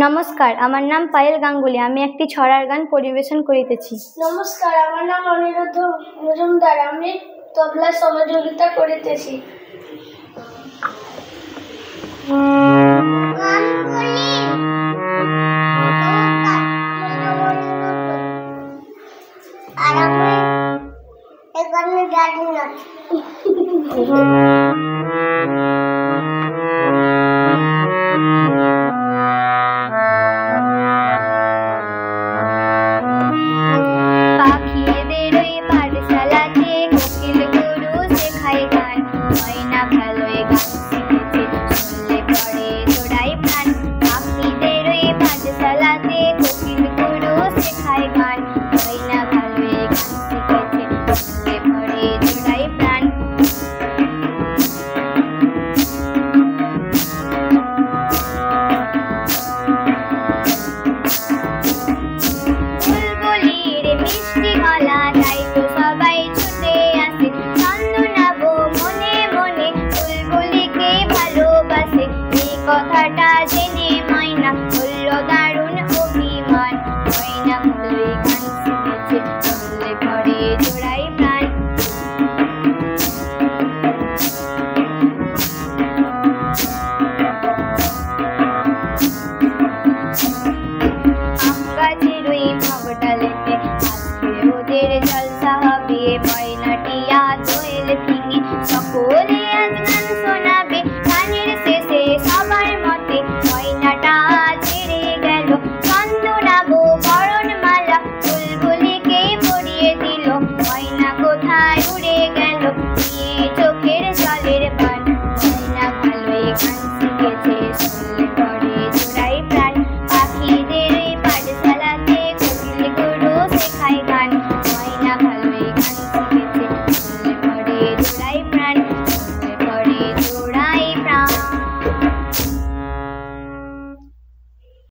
নমস্কার, আমার নাম পায়েল গাঙ্গুলি। আমি একটি ছড়ার গান পরিবেশন করিতেছি। নমস্কার, আমার নাম অনিরুদ্ধ মজুমদার। আমি তবলা সহযোগিতা করিতেছি। আর আমি এখানে জানি না। কথাটা জেনে ময়না বলল